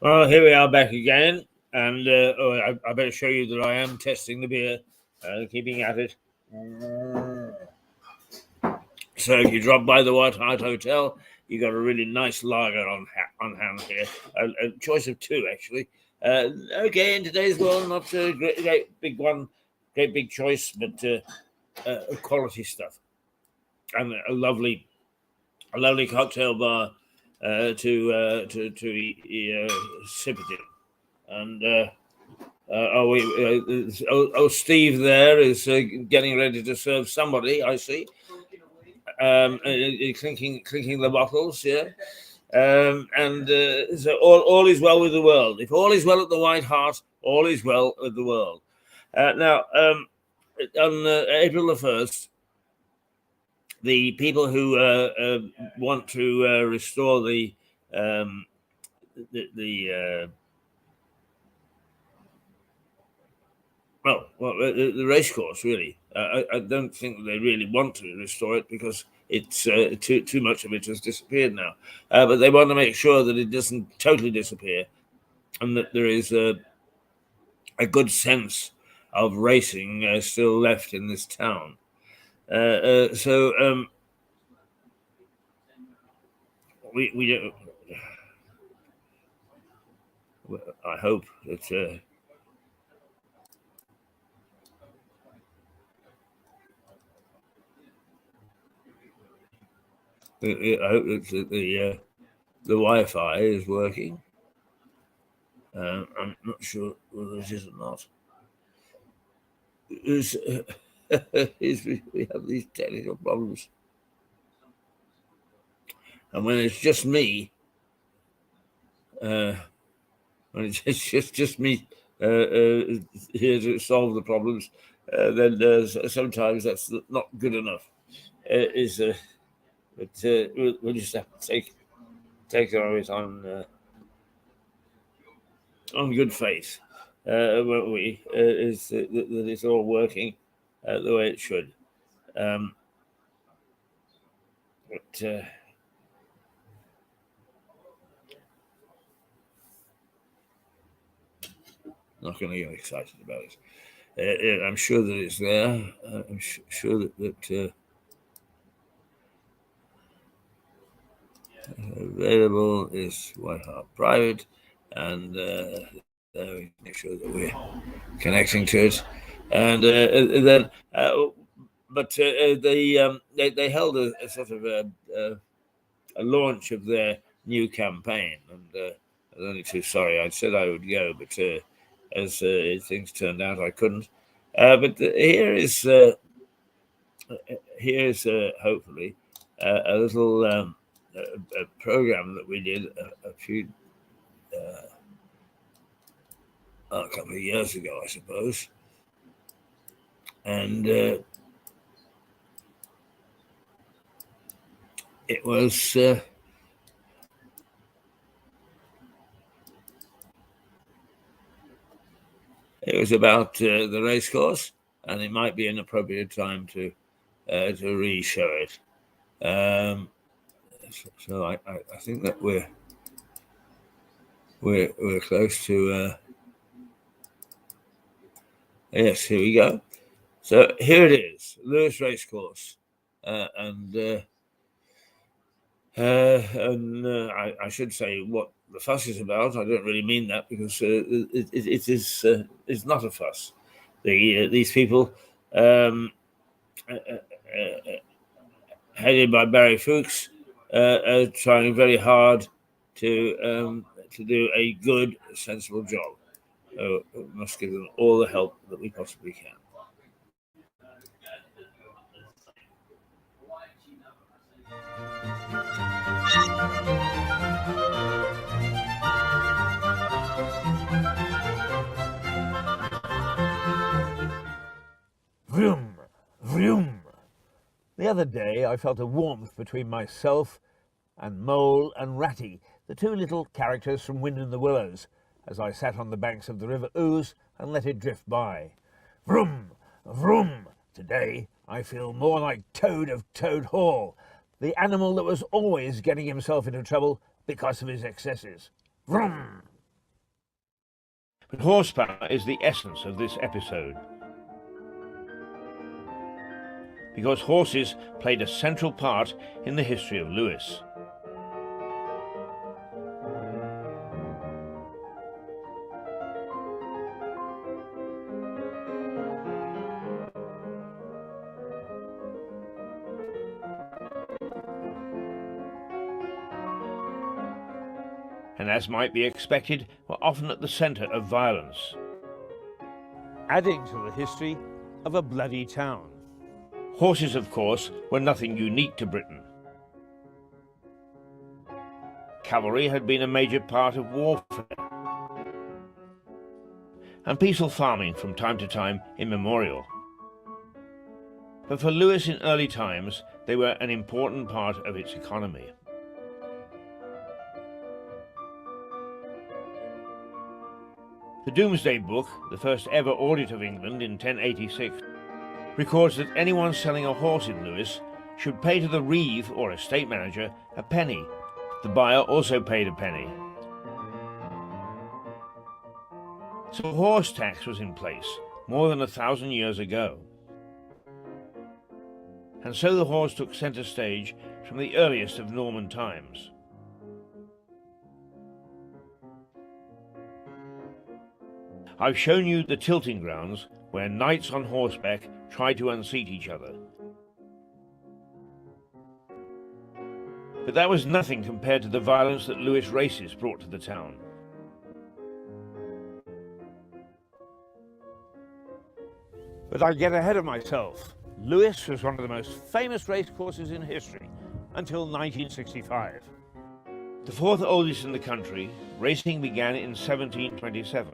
Well, here we are back again, and I better show you that I am testing the beer, keeping at it. So, if you drop by the White Hart Hotel, you got a really nice lager on hand here. A choice of two, actually. Okay, in today's world, not a great big one, great big choice, but quality stuff, and a lovely cocktail bar to sip it in. And Steve there is getting ready to serve somebody. I see. Clinking the bottles. Yeah. So all is well with the world. If all is well at the White Hart, all is well with the world. Now, on April the 1st, the people who want to restore the racecourse, really. I don't think they really want to restore it because it's too much of it has disappeared now. But they want to make sure that it doesn't totally disappear, and that there is a good sense of racing still left in this town. So we don't. I hope that. I hope that the Wi-Fi is working. I'm not sure whether it is or not. We have these technical problems, and when it's just me, when it's just me here to solve the problems, then sometimes that's not good enough. But we'll just have to take it on good faith, won't we? Is that it's all working the way it should. But not going to get excited about it. I'm sure that it's there. I'm sure that available is White Hart Private, and we make sure that we're connecting to it. And then, but they held a sort of a launch of their new campaign, and I was only too sorry. I said I would go, but as things turned out, I couldn't. But here's hopefully a little a program that we did a couple of years ago, I suppose, and it was. It was about the racecourse, and it might be an appropriate time to re-show it. So I think that we're close to. Yes, here we go. So here it is, Lewis Racecourse, and I should say what the fuss is about. I don't really mean that because it is it's not a fuss. These people, headed by Barry Fuchs, are trying very hard to do a good, sensible job. We must give them all the help that we possibly can. Vroom, vroom. The other day I felt a warmth between myself and Mole and Ratty, the two little characters from Wind in the Willows, as I sat on the banks of the River Ouse and let it drift by. Vroom, vroom. Today I feel more like Toad of Toad Hall, the animal that was always getting himself into trouble because of his excesses. Vroom. But horsepower is the essence of this episode, because horses played a central part in the history of Lewes. And as might be expected, were often at the centre of violence, adding to the history of a bloody town. Horses, of course, were nothing unique to Britain. Cavalry had been a major part of warfare, and peaceful farming from time to time immemorial. But for Lewes in early times, they were an important part of its economy. The Domesday Book, the first ever audit of England in 1086, records that anyone selling a horse in Lewes should pay to the reeve or estate manager a penny. The buyer also paid a penny. So horse tax was in place more than 1,000 years ago. And so the horse took centre stage from the earliest of Norman times. I've shown you the tilting grounds where knights on horseback tried to unseat each other. But that was nothing compared to the violence that Lewes races brought to the town. But I get ahead of myself. Lewes was one of the most famous racecourses in history until 1965. The fourth oldest in the country, racing began in 1727.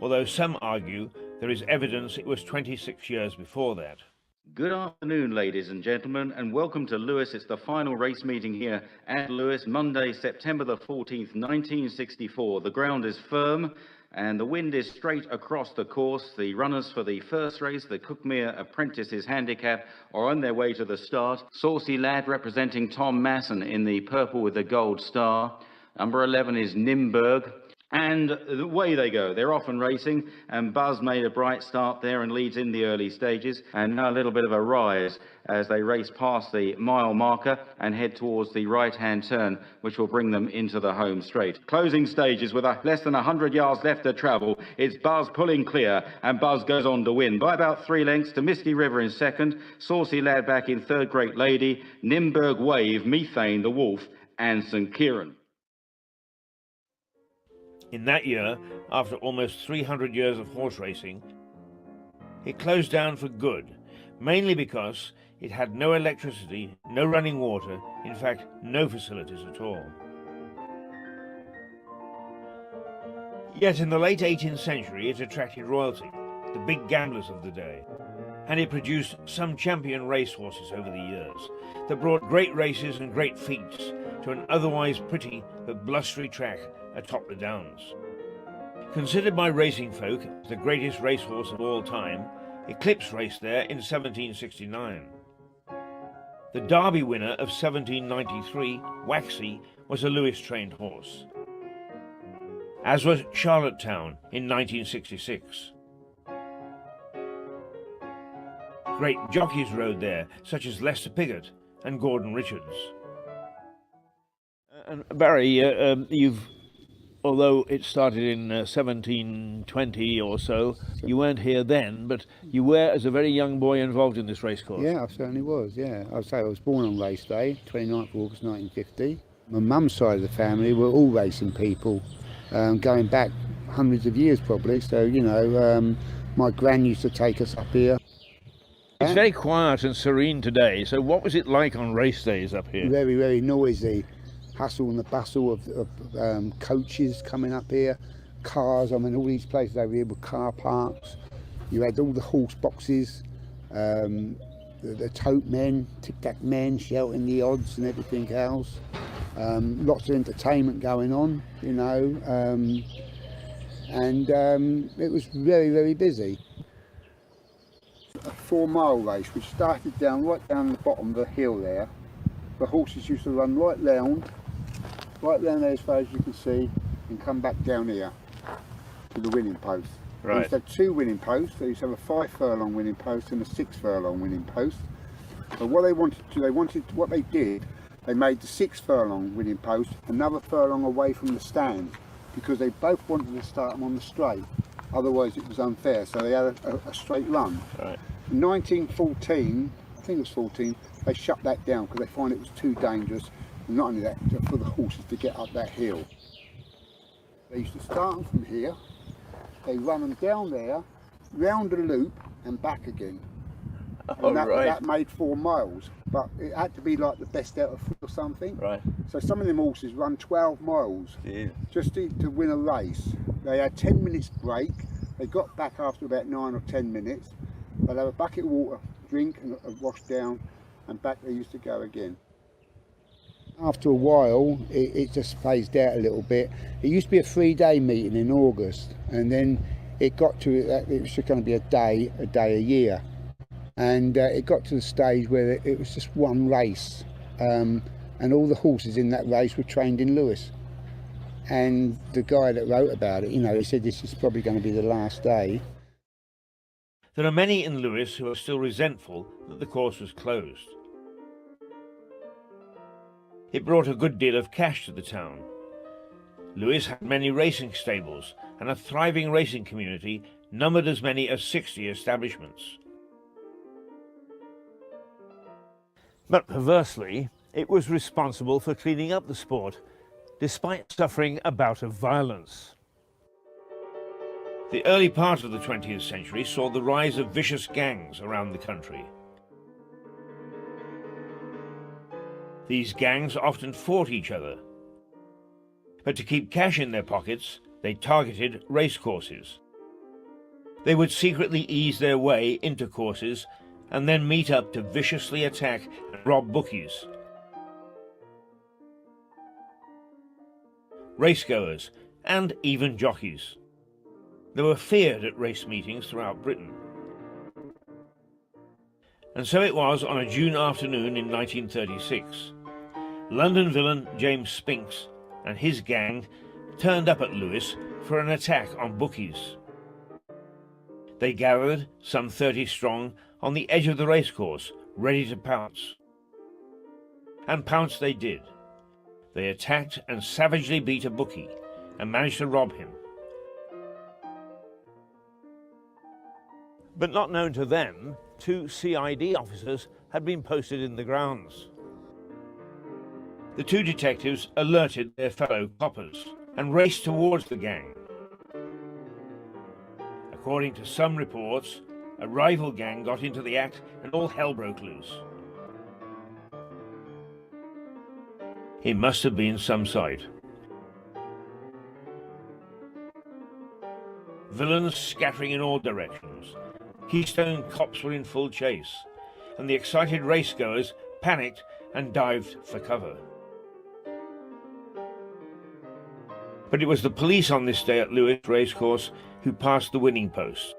Although some argue there is evidence it was 26 years before that. Good afternoon, ladies and gentlemen, and welcome to Lewes. It's the final race meeting here at Lewes, Monday, September the 14th, 1964. The ground is firm and the wind is straight across the course. The runners for the first race, the Cookmere Apprentices Handicap, are on their way to the start. Saucy Lad representing Tom Masson in the purple with the gold star. Number 11 is Nimberg. And away they go. They're off and racing, and Buzz made a bright start there and leads in the early stages. And now a little bit of a rise as they race past the mile marker and head towards the right-hand turn, which will bring them into the home straight. Closing stages with less than 100 yards left to travel. It's Buzz pulling clear, and Buzz goes on to win by about 3 lengths to Misty River in second, Saucy Lad back in third, Great Lady, Nimberg Wave, Methane, the Wolf, and St. Kieran. In that year, after almost 300 years of horse racing, it closed down for good, mainly because it had no electricity, no running water, in fact, no facilities at all. Yet in the late 18th century, it attracted royalty, the big gamblers of the day, and it produced some champion racehorses over the years that brought great races and great feats to an otherwise pretty but blustery track atop the Downs. Considered by racing folk the greatest racehorse of all time, Eclipse raced there in 1769. The Derby winner of 1793, Waxy, was a Lewes-trained horse, as was Charlottetown in 1966. Great jockeys rode there, such as Lester Piggott and Gordon Richards. And Barry, although it started in 1720 or so, you weren't here then, but you were, as a very young boy, involved in this racecourse. Yeah, I certainly was, yeah. I'd say I was born on race day, 29th of August 1950. My mum's side of the family were all racing people, going back hundreds of years probably, so, you know, my gran used to take us up here. It's very quiet and serene today, so what was it like on race days up here? Very, very noisy. Hustle and the bustle of coaches coming up here, cars. I mean, all these places over here were car parks. You had all the horse boxes, the tote men, tic-tac men shouting the odds and everything else. Lots of entertainment going on, you know, and it was very, very busy. A 4-mile race which started right down the bottom of the hill there. The horses used to run right down there as far as you can see, and come back down here. to the winning post. They Right. used to have 2 winning posts. They used to have a 5 furlong winning post and a 6 furlong winning post. But what they wanted to, what they did, they made the 6 furlong winning post another furlong away from the stand, because they both wanted to start them on the straight. Otherwise it was unfair, so they had a straight run. Right. In 1914, I think it was 14, they shut that down because they found it was too dangerous. And not only that, for the horses to get up that hill. They used to start them from here, they run them down there, round the loop and back again. And that made 4 miles, but it had to be like the best out of 3 or something. Right. So some of them horses run 12 miles Yeah. just to win a race. They had 10 minutes break, they got back after about 9 or 10 minutes, they'd have a bucket of water, drink and wash down, and back they used to go again. After a while, it just phased out a little bit. It used to be a 3-day meeting in August, and then it got to that it was just going to be a day a year. And it got to the stage where it was just one race, and all the horses in that race were trained in Lewes. And the guy that wrote about it, you know, he said this is probably going to be the last day. There are many in Lewes who are still resentful that the course was closed. It brought a good deal of cash to the town. Lewes had many racing stables, and a thriving racing community numbered as many as 60 establishments. But perversely, it was responsible for cleaning up the sport, despite suffering a bout of violence. The early part of the 20th century saw the rise of vicious gangs around the country. These gangs often fought each other, but to keep cash in their pockets, they targeted racecourses. They would secretly ease their way into courses and then meet up to viciously attack and rob bookies. Racegoers, and even jockeys. They were feared at race meetings throughout Britain. And so it was on a June afternoon in 1936. London villain James Spinks and his gang turned up at Lewes for an attack on bookies. They gathered, some 30 strong, on the edge of the racecourse, ready to pounce. And pounce they did. They attacked and savagely beat a bookie and managed to rob him. But not known to them, 2 CID officers had been posted in the grounds. The 2 detectives alerted their fellow coppers and raced towards the gang. According to some reports, a rival gang got into the act and all hell broke loose. It must have been some sight. Villains scattering in all directions. Keystone cops were in full chase, and the excited racegoers panicked and dived for cover. But it was the police on this day at Lewes Racecourse who passed the winning post.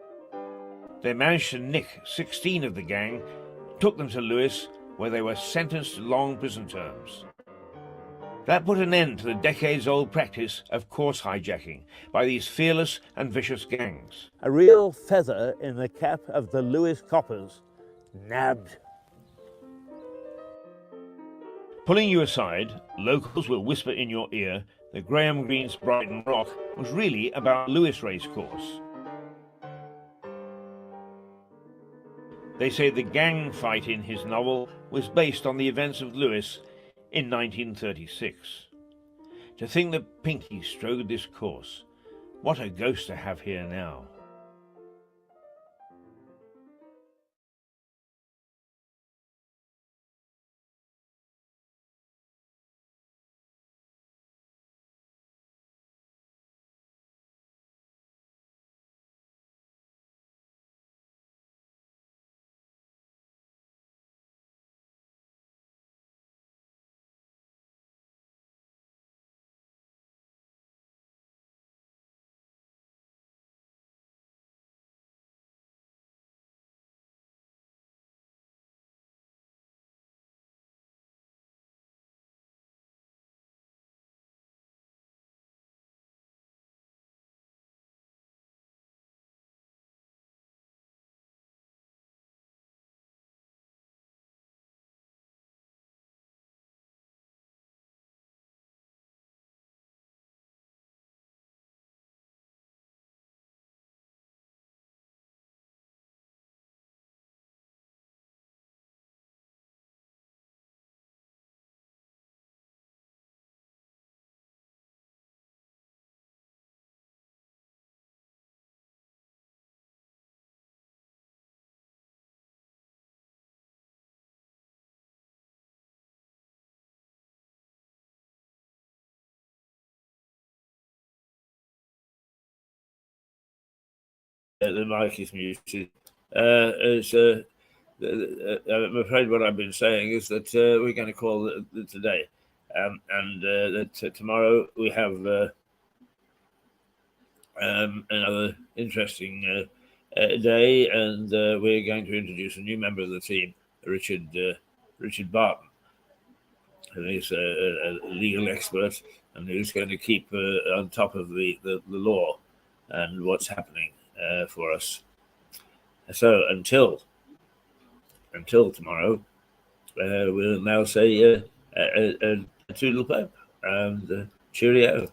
They managed to nick 16 of the gang, took them to Lewes, where they were sentenced to long prison terms. That put an end to the decades-old practice of course hijacking by these fearless and vicious gangs. A real feather in the cap of the Lewes coppers. Nabbed. Pulling you aside, locals will whisper in your ear that Graham Greene's Brighton Rock was really about Lewes Racecourse. They say the gang fight in his novel was based on the events of Lewes in 1936. To think that Pinky strode this course, what a ghost to have here now. the mic is muted. I'm afraid what I've been saying is that we're going to call it today, and that tomorrow we have another interesting day, and we're going to introduce a new member of the team, Richard Barton, who is a legal expert and who's going to keep on top of the law and what's happening for us. So until tomorrow, we'll now say a toodle-pip and cheerio.